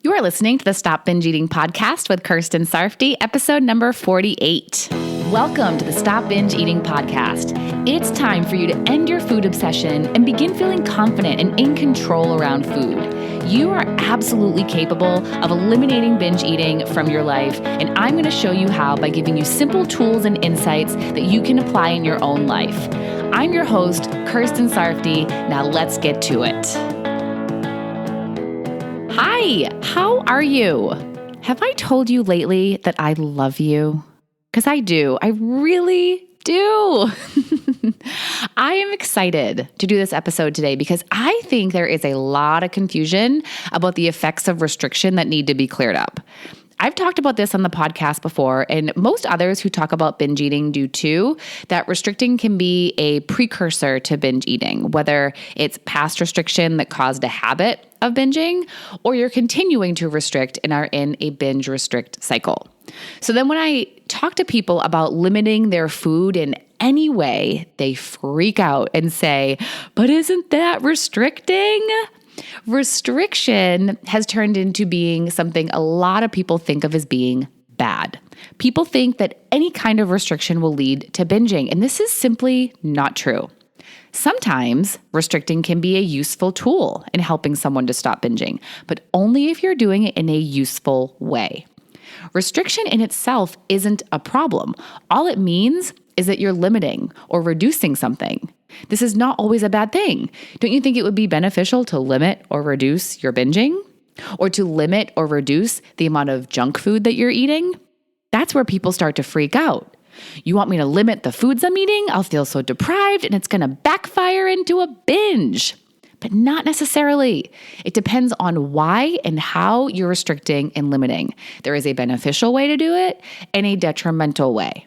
You are listening to the Stop Binge Eating podcast with Kirsten Sarfty, episode number 48. Welcome to the Stop Binge Eating podcast. It's time for you to end your food obsession and begin feeling confident and in control around food. You are absolutely capable of eliminating binge eating from your life, and I'm going to show you how by giving you simple tools and insights that you can apply in your own life. I'm your host, Kirsten Sarfty. Now let's get to it. Hi, how are you? Have I told you lately that I love you? Because I do. I really do. I am excited to do this episode today because I think there is a lot of confusion about the effects of restriction that need to be cleared up. I've talked about this on the podcast before, and most others who talk about binge eating do too, that restricting can be a precursor to binge eating, whether it's past restriction that caused a habit of binging, or you're continuing to restrict and are in a binge restrict cycle. So then when I talk to people about limiting their food in any way, they freak out and say, but isn't that restricting? Restriction has turned into being something a lot of people think of as being bad. People think that any kind of restriction will lead to binging, and this is simply not true. Sometimes restricting can be a useful tool in helping someone to stop binging, but only if you're doing it in a useful way. Restriction in itself isn't a problem. All it means is that you're limiting or reducing something. This is not always a bad thing. Don't you think it would be beneficial to limit or reduce your binging? Or to limit or reduce the amount of junk food that you're eating? That's where people start to freak out. You want me to limit the foods I'm eating? I'll feel so deprived and it's going to backfire into a binge. But not necessarily. It depends on why and how you're restricting and limiting. There is a beneficial way to do it and a detrimental way.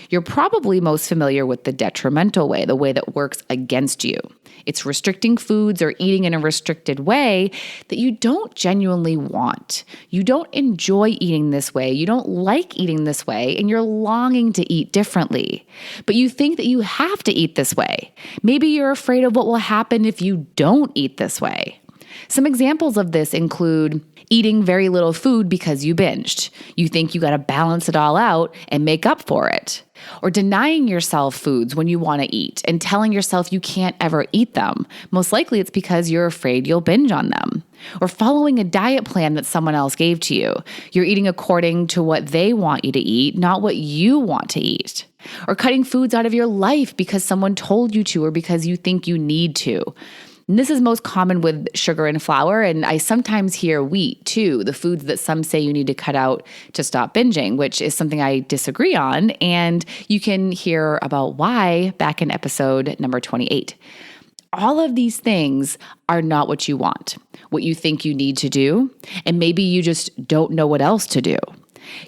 You're probably most familiar with the detrimental way, the way that works against you. It's restricting foods or eating in a restricted way that you don't genuinely want. You don't enjoy eating this way. You don't like eating this way, and you're longing to eat differently. But you think that you have to eat this way. Maybe you're afraid of what will happen if you don't eat this way. Some examples of this include eating very little food because you binged. You think you got to balance it all out and make up for it. Or denying yourself foods when you want to eat and telling yourself you can't ever eat them. Most likely it's because you're afraid you'll binge on them. Or following a diet plan that someone else gave to you. You're eating according to what they want you to eat, not what you want to eat. Or cutting foods out of your life because someone told you to or because you think you need to. And this is most common with sugar and flour, and I sometimes hear wheat too, the foods that some say you need to cut out to stop binging, which is something I disagree on, and you can hear about why back in episode number 28. All of these things are not what you want, what you think you need to do, and maybe you just don't know what else to do.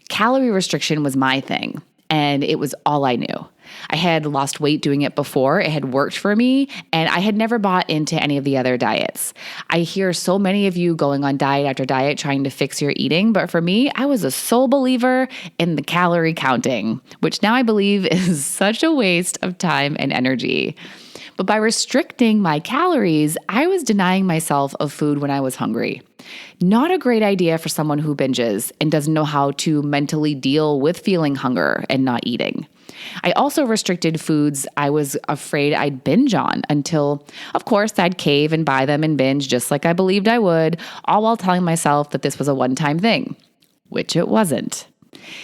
Calorie restriction was my thing, and it was all I knew. I had lost weight doing it before. It had worked for me, and I had never bought into any of the other diets. I hear so many of you going on diet after diet trying to fix your eating, but for me, I was a sole believer in the calorie counting, which now I believe is such a waste of time and energy. But by restricting my calories, I was denying myself of food when I was hungry. Not a great idea for someone who binges and doesn't know how to mentally deal with feeling hunger and not eating. I also restricted foods I was afraid I'd binge on until, of course, I'd cave and buy them and binge just like I believed I would, all while telling myself that this was a one-time thing, which it wasn't.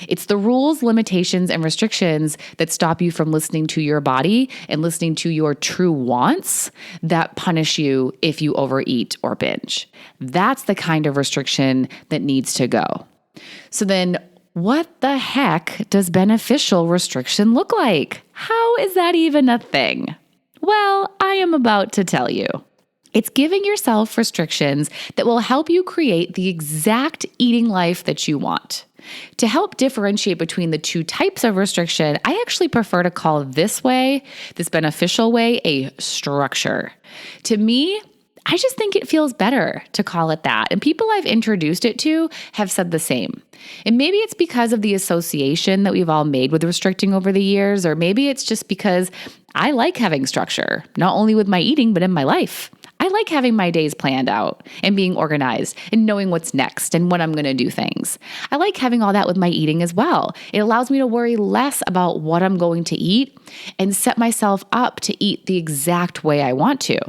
It's the rules, limitations, and restrictions that stop you from listening to your body and listening to your true wants that punish you if you overeat or binge. That's the kind of restriction that needs to go. So then, what the heck does beneficial restriction look like? How is that even a thing? Well, I am about to tell you. It's giving yourself restrictions that will help you create the exact eating life that you want. To help differentiate between the two types of restriction, I actually prefer to call this way, this beneficial way, a structure. To me, I just think it feels better to call it that. And people I've introduced it to have said the same. And maybe it's because of the association that we've all made with restricting over the years, or maybe it's just because I like having structure, not only with my eating, but in my life. I like having my days planned out and being organized and knowing what's next and when I'm going to do things. I like having all that with my eating as well. It allows me to worry less about what I'm going to eat and set myself up to eat the exact way I want to.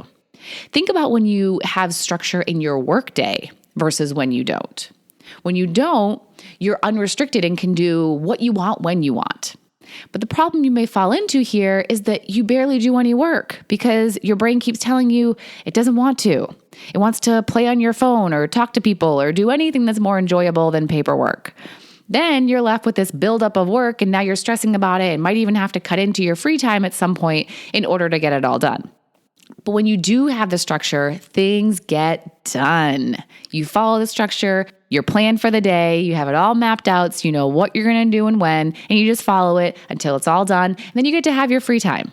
Think about when you have structure in your workday versus when you don't. When you don't, you're unrestricted and can do what you want when you want. But the problem you may fall into here is that you barely do any work because your brain keeps telling you it doesn't want to. It wants to play on your phone or talk to people or do anything that's more enjoyable than paperwork. Then you're left with this buildup of work and now you're stressing about it and might even have to cut into your free time at some point in order to get it all done. But when you do have the structure, things get done. You follow the structure, your plan for the day, you have it all mapped out so you know what you're going to do and when, and you just follow it until it's all done. And then you get to have your free time.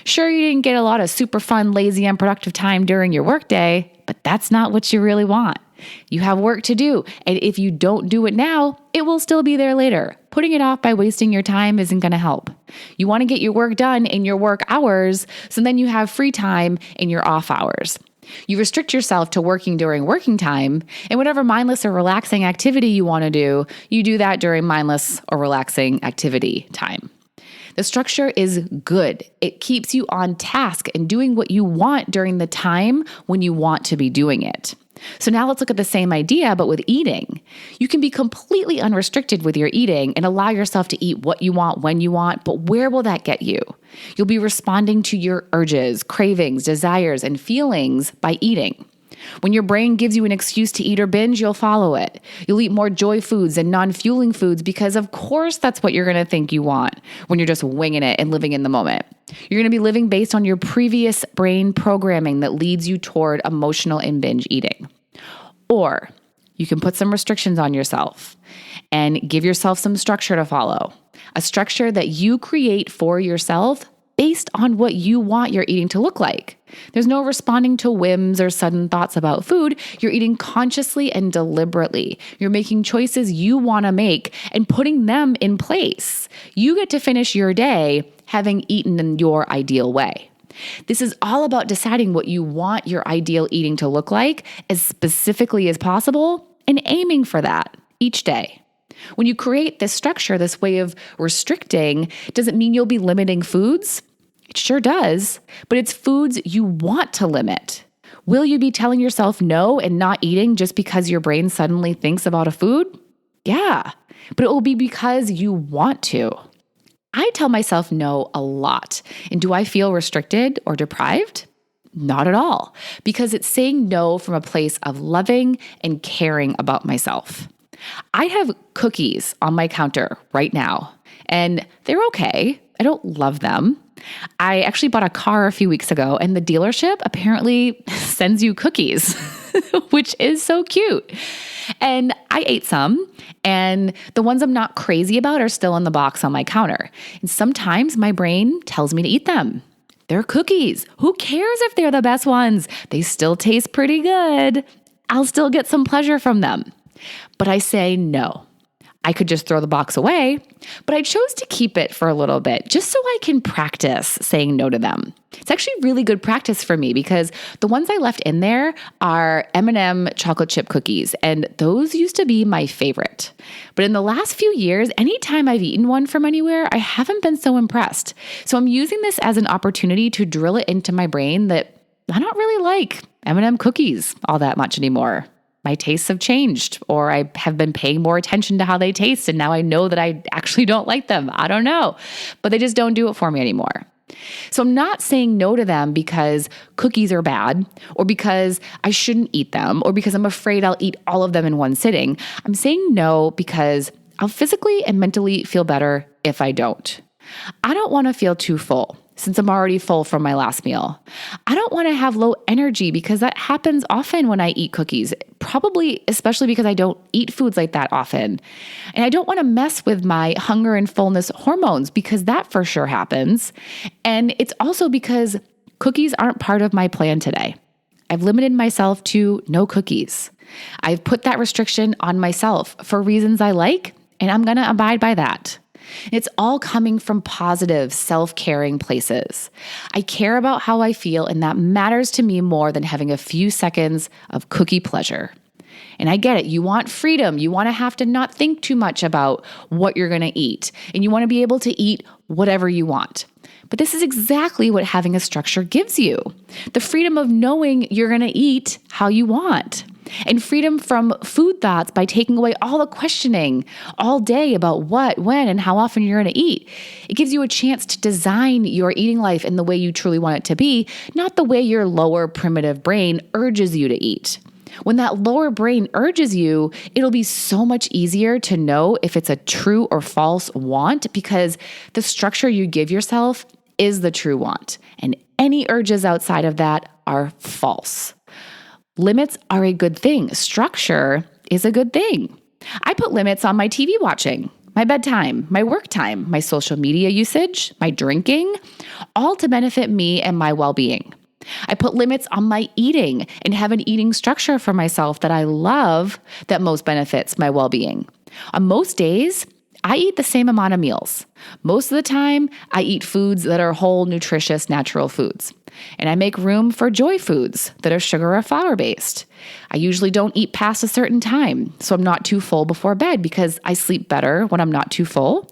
Sure, you didn't get a lot of super fun, lazy, unproductive time during your workday, but that's not what you really want. You have work to do, and if you don't do it now, it will still be there later. Putting it off by wasting your time isn't going to help. You want to get your work done in your work hours, so then you have free time in your off hours. You restrict yourself to working during working time, and whatever mindless or relaxing activity you want to do, you do that during mindless or relaxing activity time. The structure is good. It keeps you on task and doing what you want during the time when you want to be doing it. So now let's look at the same idea, but with eating. You can be completely unrestricted with your eating and allow yourself to eat what you want, when you want, but where will that get you? You'll be responding to your urges, cravings, desires, and feelings by eating. When your brain gives you an excuse to eat or binge, you'll follow it. You'll eat more joy foods and non-fueling foods because of course that's what you're going to think you want when you're just winging it and living in the moment. You're going to be living based on your previous brain programming that leads you toward emotional and binge eating. Or you can put some restrictions on yourself and give yourself some structure to follow. A structure that you create for yourself based on what you want your eating to look like. There's no responding to whims or sudden thoughts about food. You're eating consciously and deliberately. You're making choices you want to make and putting them in place. You get to finish your day having eaten in your ideal way. This is all about deciding what you want your ideal eating to look like as specifically as possible and aiming for that each day. When you create this structure, this way of restricting, does it mean you'll be limiting foods? It sure does, but it's foods you want to limit. Will you be telling yourself no and not eating just because your brain suddenly thinks about a food? Yeah, but it will be because you want to. I tell myself no a lot. And do I feel restricted or deprived? Not at all, because it's saying no from a place of loving and caring about myself. I have cookies on my counter right now, and they're okay. I don't love them. I actually bought a car a few weeks ago, and the dealership apparently sends you cookies, which is so cute. And I ate some, and the ones I'm not crazy about are still in the box on my counter. And sometimes my brain tells me to eat them. They're cookies. Who cares if they're the best ones? They still taste pretty good. I'll still get some pleasure from them. But I say no. I could just throw the box away, but I chose to keep it for a little bit just so I can practice saying no to them. It's actually really good practice for me because the ones I left in there are M&M chocolate chip cookies, and those used to be my favorite. But in the last few years, anytime I've eaten one from anywhere, I haven't been so impressed. So I'm using this as an opportunity to drill it into my brain that I don't really like M&M cookies all that much anymore. My tastes have changed, or I have been paying more attention to how they taste, and now I know that I actually don't like them. I don't know, but they just don't do it for me anymore. So I'm not saying no to them because cookies are bad, or because I shouldn't eat them, or because I'm afraid I'll eat all of them in one sitting. I'm saying no because I'll physically and mentally feel better if I don't. I don't want to feel too full, since I'm already full from my last meal. I don't want to have low energy because that happens often when I eat cookies, probably especially because I don't eat foods like that often. And I don't want to mess with my hunger and fullness hormones because that for sure happens. And it's also because cookies aren't part of my plan today. I've limited myself to no cookies. I've put that restriction on myself for reasons I like, and I'm going to abide by that. And it's all coming from positive, self-caring places. I care about how I feel, and that matters to me more than having a few seconds of cookie pleasure. And I get it. You want freedom. You want to have to not think too much about what you're going to eat. And you want to be able to eat whatever you want. But this is exactly what having a structure gives you. The freedom of knowing you're going to eat how you want. And freedom from food thoughts by taking away all the questioning all day about what, when, and how often you're going to eat. It gives you a chance to design your eating life in the way you truly want it to be, not the way your lower primitive brain urges you to eat. When that lower brain urges you, it'll be so much easier to know if it's a true or false want because the structure you give yourself is the true want. And any urges outside of that are false. Limits are a good thing. Structure is a good thing. I put limits on my TV watching, my bedtime, my work time, my social media usage, my drinking, all to benefit me and my well-being. I put limits on my eating and have an eating structure for myself that I love that most benefits my well-being. On most days, I eat the same amount of meals. Most of the time, I eat foods that are whole, nutritious, natural foods. And I make room for joy foods that are sugar or flour-based. I usually don't eat past a certain time, so I'm not too full before bed because I sleep better when I'm not too full.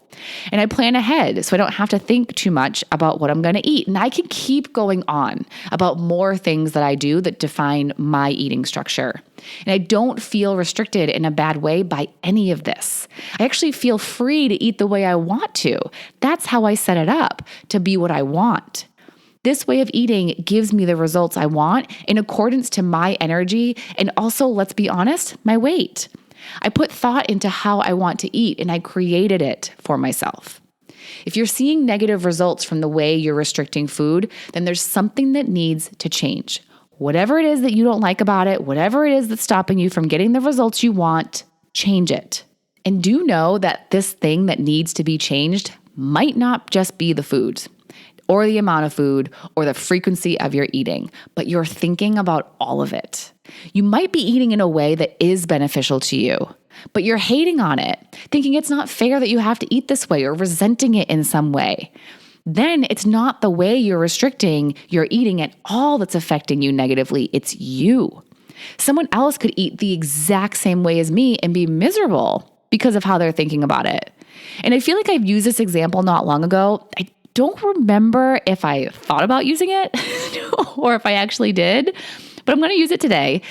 And I plan ahead so I don't have to think too much about what I'm going to eat. And I can keep going on about more things that I do that define my eating structure. And I don't feel restricted in a bad way by any of this. I actually feel free to eat the way I want to. That's how I set it up, to be what I want. This way of eating gives me the results I want in accordance to my energy and also, let's be honest, my weight. I put thought into how I want to eat and I created it for myself. If you're seeing negative results from the way you're restricting food, then there's something that needs to change. Whatever it is that you don't like about it, whatever it is that's stopping you from getting the results you want, change it. And do know that this thing that needs to be changed might not just be the foods, or the amount of food, or the frequency of your eating, but you're thinking about all of it. You might be eating in a way that is beneficial to you, but you're hating on it, thinking it's not fair that you have to eat this way or resenting it in some way. Then it's not the way you're restricting your eating at all that's affecting you negatively. It's you. Someone else could eat the exact same way as me and be miserable because of how they're thinking about it. And I feel like I've used this example not long ago. I don't remember if I thought about using it or if I actually did, but I'm going to use it today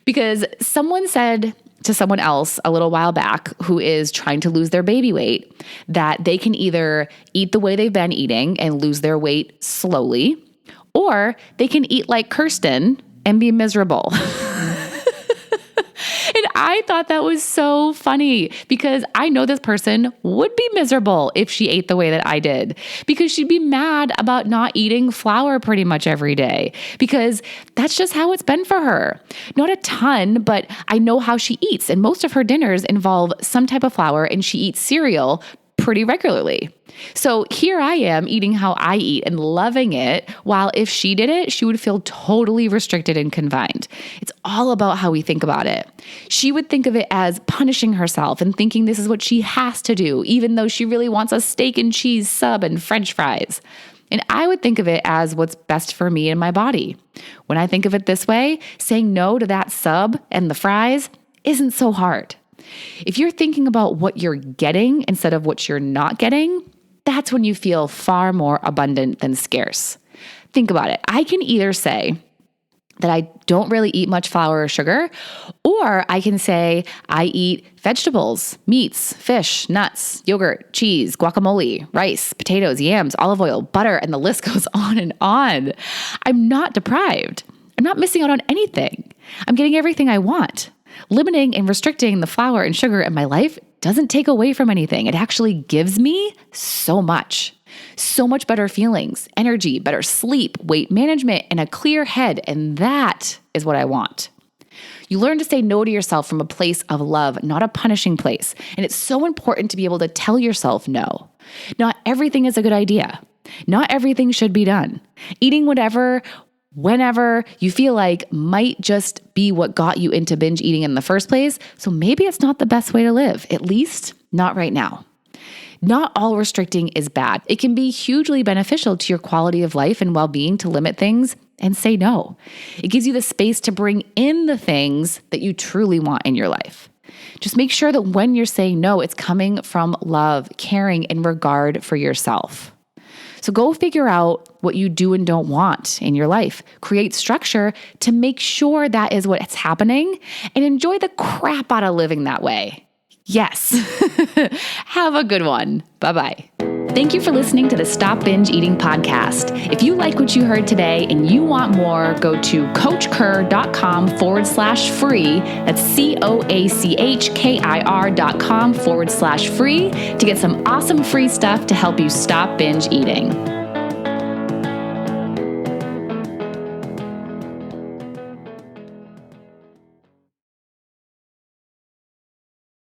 because someone said to someone else a little while back who is trying to lose their baby weight that they can either eat the way they've been eating and lose their weight slowly, or they can eat like Kirsten and be miserable. And I thought that was so funny because I know this person would be miserable if she ate the way that I did, because she'd be mad about not eating flour pretty much every day because that's just how it's been for her. Not a ton, but I know how she eats, and most of her dinners involve some type of flour, and she eats cereal pretty regularly. So here I am eating how I eat and loving it, while if she did it, she would feel totally restricted and confined. It's all about how we think about it. She would think of it as punishing herself and thinking this is what she has to do, even though she really wants a steak and cheese sub and French fries. And I would think of it as what's best for me and my body. When I think of it this way, saying no to that sub and the fries isn't so hard. If you're thinking about what you're getting instead of what you're not getting, that's when you feel far more abundant than scarce. Think about it. I can either say that I don't really eat much flour or sugar, or I can say I eat vegetables, meats, fish, nuts, yogurt, cheese, guacamole, rice, potatoes, yams, olive oil, butter, and the list goes on and on. I'm not deprived. I'm not missing out on anything. I'm getting everything I want. Limiting and restricting the flour and sugar in my life doesn't take away from anything. It actually gives me so much better feelings, energy, better sleep, weight management, and a clear head. And that is what I want. You learn to say no to yourself from a place of love, not a punishing place. And it's so important to be able to tell yourself no. Not everything is a good idea. Not everything should be done. Eating whatever, whenever you feel like might just be what got you into binge eating in the first place. So maybe it's not the best way to live, at least not right now. Not all restricting is bad. It can be hugely beneficial to your quality of life and well-being to limit things and say no. It gives you the space to bring in the things that you truly want in your life. Just make sure that when you're saying no, it's coming from love, caring, and regard for yourself. So go figure out what you do and don't want in your life. Create structure to make sure that is what's happening and enjoy the crap out of living that way. Yes. Have a good one. Bye-bye. Thank you for listening to the Stop Binge Eating podcast. If you like what you heard today and you want more, go to coachkir.com/free. That's COACHKIR.com/free to get some awesome free stuff to help you stop binge eating.